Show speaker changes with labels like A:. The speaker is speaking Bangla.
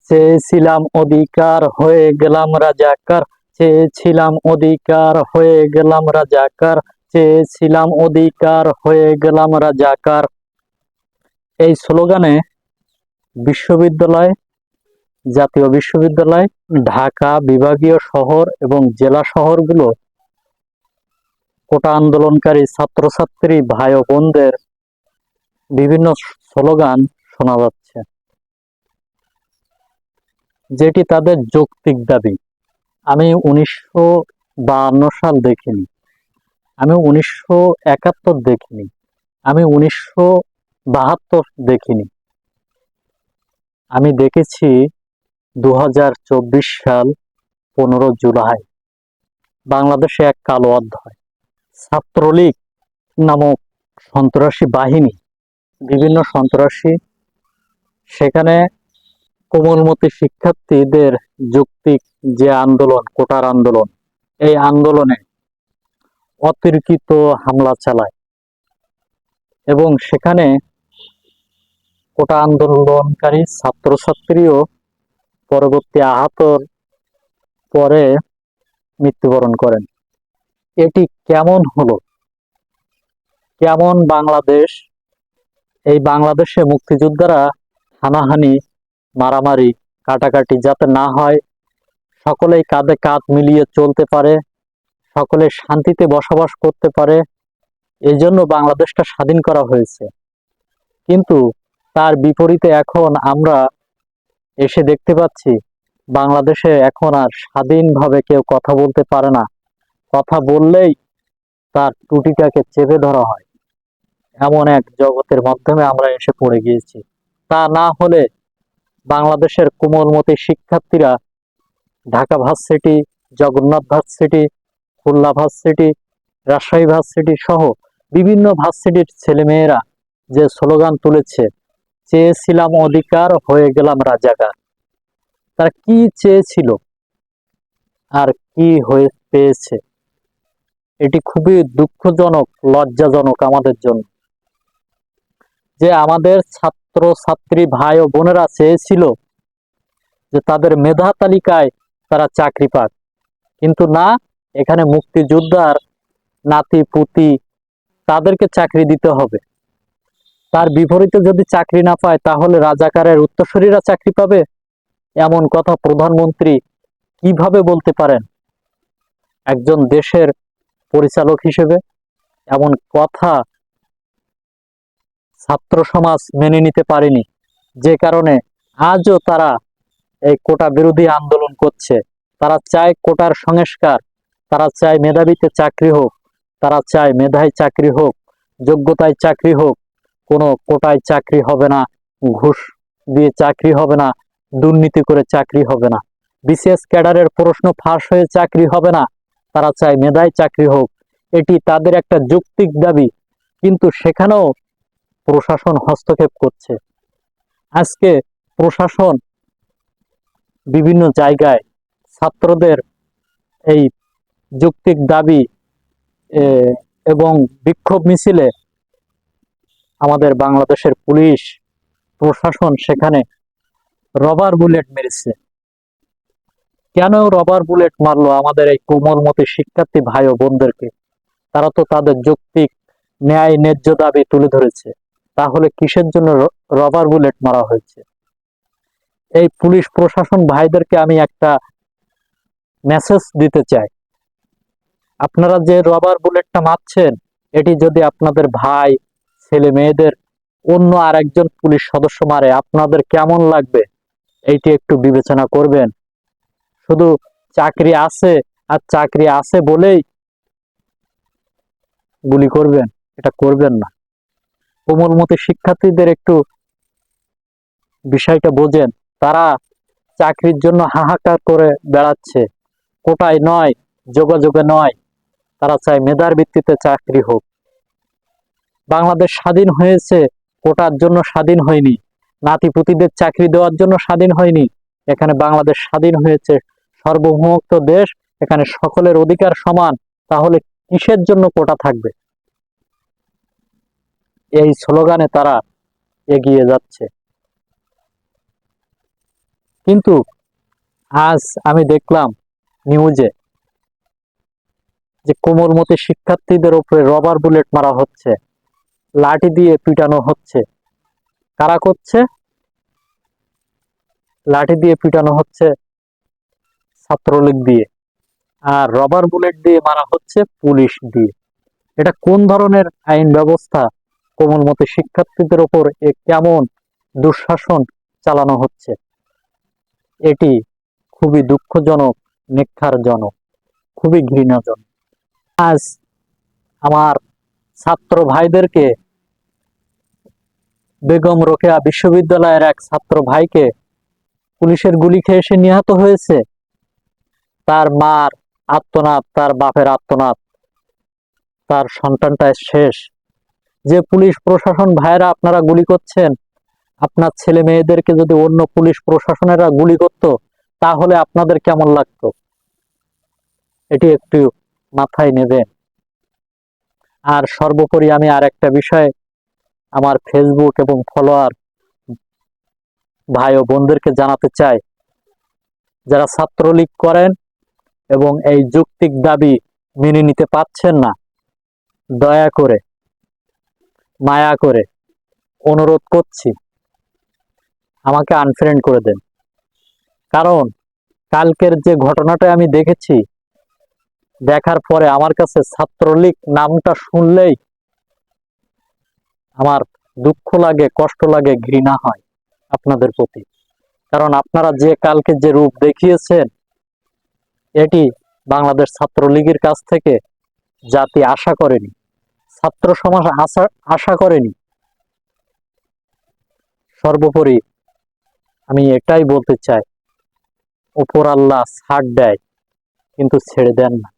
A: চেয়েছিলাম অধিকার হয়ে গেলাম রাজাকার, চেয়েছিলাম অধিকার হয়ে গেলাম রাজাকার, চেয়েছিলাম অধিকার হয়ে গেলাম রাজাকার। এই স্লোগানে বিশ্ববিদ্যালয়, জাতীয় বিশ্ববিদ্যালয়, ঢাকা বিভাগীয় শহর এবং জেলা শহরগুলো কোটা আন্দোলনকারী ছাত্রছাত্রী ভাই ও বোনদের বিভিন্ন স্লোগান শোনা যাচ্ছে, যেটি তাদের যৌক্তিক দাবি। আমি 1952 সাল দেখিনি, আমি 1971 দেখিনি, আমি 1972 দেখিনি, আমি দেখেছি 2024 সাল 15 জুলাই বাংলাদেশে এক কালো অধ্যায়। ছাত্রলীগ নামক সন্ত্রাসী বাহিনী, বিভিন্ন সন্ত্রাসী সেখানে কোমলমতি শিক্ষার্থীদের যৌক্তিক যে আন্দোলন, কোটার আন্দোলন, এই আন্দোলনে অতর্কিত হামলা চালায় এবং সেখানে কোটা আন্দোলনকারী ছাত্রছাত্রীও পরবর্তী আহতর পরে মৃত্যুবরণ করেন। এটি কেমন হলো? কেমন বাংলাদেশ? এই বাংলাদেশে মুক্তিযোদ্ধারা হানাহানি, মারামারি, কাটাকাটি যাতে না হয়, সকলেই কাঁধে কাঁধ মিলিয়ে চলতে পারে, সকলে শান্তিতে বসবাস করতে পারে, এই জন্য বাংলাদেশটা স্বাধীন করা হয়েছে। কিন্তু তার বিপরীতে এখন আমরা এসে দেখতে পাচ্ছি বাংলাদেশে এখন আর স্বাধীনভাবে কেউ কথা বলতে পারে না। কথা বললেই তার টুটিটাকে চেপে ধরা হয়, এমন এক জগতের মাধ্যমে আমরা এসে পড়ে গিয়েছি। তা না হলে বাংলাদেশের কোমলমতি শিক্ষার্থীরা Dhaka varsity, Jagannath varsity, Khulna varsity, Rajshahi varsity সহ বিভিন্ন ভার্সিটির ছেলেমেয়েরা যে স্লোগান তুলেছে, চেয়েছিলাম অধিকার হয়ে গেলাম রাজাকার, তারা কি চেয়েছিল আর কি হয়ে পেয়েছে? এটি খুবই দুঃখজনক, লজ্জাজনক আমাদের জন্য, যে আমাদের ছাত্র ছাত্রী ভাই ও বোনেরা চেয়েছিল যে তাদের মেধা তালিকায় তারা চাকরি পাক, কিন্তু না, এখানে মুক্তিযোদ্ধার নাতি পুতি তাদেরকে চাকরি দিতে হবে। তার বিপরীতে যদি চাকরি না পায় তাহলে রাজাকারের উত্তরসূরিরা চাকরি পাবে, এমন কথা প্রধানমন্ত্রী কিভাবে বলতে পারেন? একজন দেশের পরিচালক হিসেবে এমন কথা ছাত্র সমাজ মেনে নিতে পারেনি, যে কারণে আজও তারা এই কোটা বিরোধী আন্দোলন করছে। তারা চায় কোটার সংস্কার, তারা চায় মেধাবীতে চাকরি হোক, তারা চায় মেধায় চাকরি হোক, যোগ্যতায় চাকরি হোক, কোনো কোটায় চাকরি হবে না, ঘুষ দিয়ে চাকরি হবে না, দুর্নীতি করে চাকরি হবে না, বিসিএস ক্যাডারের প্রশ্ন ফাঁস হয়ে চাকরি হবে না, তারা চায় মেধায় চাকরি হোক। এটি তাদের একটা যৌক্তিক দাবি, কিন্তু সেখানেও প্রশাসন হস্তক্ষেপ করছে। আজকে প্রশাসন বিভিন্ন জায়গায় ছাত্রদের এই যৌক্তিক দাবি এবং বিক্ষোভ মিছিলে আমাদের বাংলাদেশের পুলিশ প্রশাসন সেখানে রবার বুলেট মেরেছে। কেন রবার বুলেট মারলো আমাদের এই কোমলমতি শিক্ষার্থী ভাই ও বোনদেরকে? তারা তো তাদের যৌক্তিক ন্যায় ন্যায্য দাবি তুলে ধরেছে, তাহলে কিসের জন্য রবার বুলেট মারা হয়েছে? এই পুলিশ প্রশাসন ভাইদেরকে আমি একটা মেসেজ দিতে চাই, আপনারা যে রবার বুলেটটা মারছেন, এটি যদি আপনাদের ভাই, ছেলে মেয়েদের অন্য আরেকজন পুলিশ সদস্য মারে আপনাদের কেমন লাগবে? এইটি একটু বিবেচনা করবেন। শুধু চাকরি আছে আর চাকরি আছে বলেই গুলি করবেন, এটা করবেন না। কোমলমতি শিক্ষার্থীদের একটু বিষয়টা বোঝেন। তারা চাকরির জন্য হাহাকার করে বেড়াচ্ছে, কোটায় নয়, যোগাযোগে নয়, তারা চায় মেধার ভিত্তিতে চাকরি হোক। বাংলাদেশ স্বাধীন হয়েছে কোটার জন্য স্বাধীন হয়নি, নাতিপুতিদের চাকরি দেওয়ার জন্য স্বাধীন হয়নি। এখানে বাংলাদেশ স্বাধীন হয়েছে সার্বভৌমত্ব দেশ, এখানে সকলের অধিকার সমান, তাহলে কিসের জন্য কোটা থাকবে? এই স্লোগানে তারা এগিয়ে যাচ্ছে। কিন্তু আজ আমি দেখলাম নিউজে যে কোমলমতি শিক্ষার্থীদের উপরে রবার বুলেট মারা হচ্ছে, লাঠি দিয়ে পিটানো হচ্ছে। কারা করছে? লাঠি দিয়ে পিটানো হচ্ছে ছাত্রলীগ দিয়ে, আর রবার বুলেট দিয়ে মারা হচ্ছে পুলিশ দিয়ে। এটা কোন ধরনের আইন ব্যবস্থা? কোমলমতি শিক্ষার্থীদের উপর কেমন দুঃশাসন চালানো হচ্ছে? এটি খুবই দুঃখজনক, নিখারজনক, খুবই ঘৃণাজনক। আজ আমার ছাত্র ভাইদেরকে, বেগম রোকেয়া বিশ্ববিদ্যালয়ের এক ছাত্র ভাইকে পুলিশের গুলি খেয়ে সে নিহত হয়েছে। তার মার আর্তনাদ, তার বাপের আর্তনাদ, তার সন্তানটা শেষ। যে পুলিশ প্রশাসন ভাইরা আপনারা গুলি করছেন, আপনার ছেলে মেয়েদেরকে যদি অন্য পুলিশ প্রশাসনেরা গুলি করত, তাহলে আপনাদের কেমন লাগতো? এটি একটু মাথায় নেবেন। আর সর্বোপরি আমি আর একটা বিষয় আমার ফেসবুক এবং ফলোয়ার ভাই ও বোনদেরকে জানাতে চাই, যারা ছাত্রলীগ করেন এবং এই যৌক্তিক দাবি মেনে নিতে পারছেন না, দয়া করে, মায়া করে অনুরোধ করছি, আমাকে আনফ্রেন্ড করে দেন। কারণ কালকের যে ঘটনাটা আমি দেখেছি, দেখার পরে আমার কাছে ছাত্রলীগ নামটা শুনলেই আমার দুঃখ লাগে, কষ্ট লাগে, ঘৃণা হয় আপনাদের প্রতি। কারণ আপনারা যে কালকে যে রূপ দেখিয়েছেন, এটি বাংলাদেশ ছাত্রলীগের কাছ থেকে জাতি আশা করেনি, ছাত্র সমাজ আশা করেনি। সর্বোপরি আমি এটাই বলতে চাই, উপর আল্লাহ ছাড় দেয় কিন্তু ছেড়ে দেন না।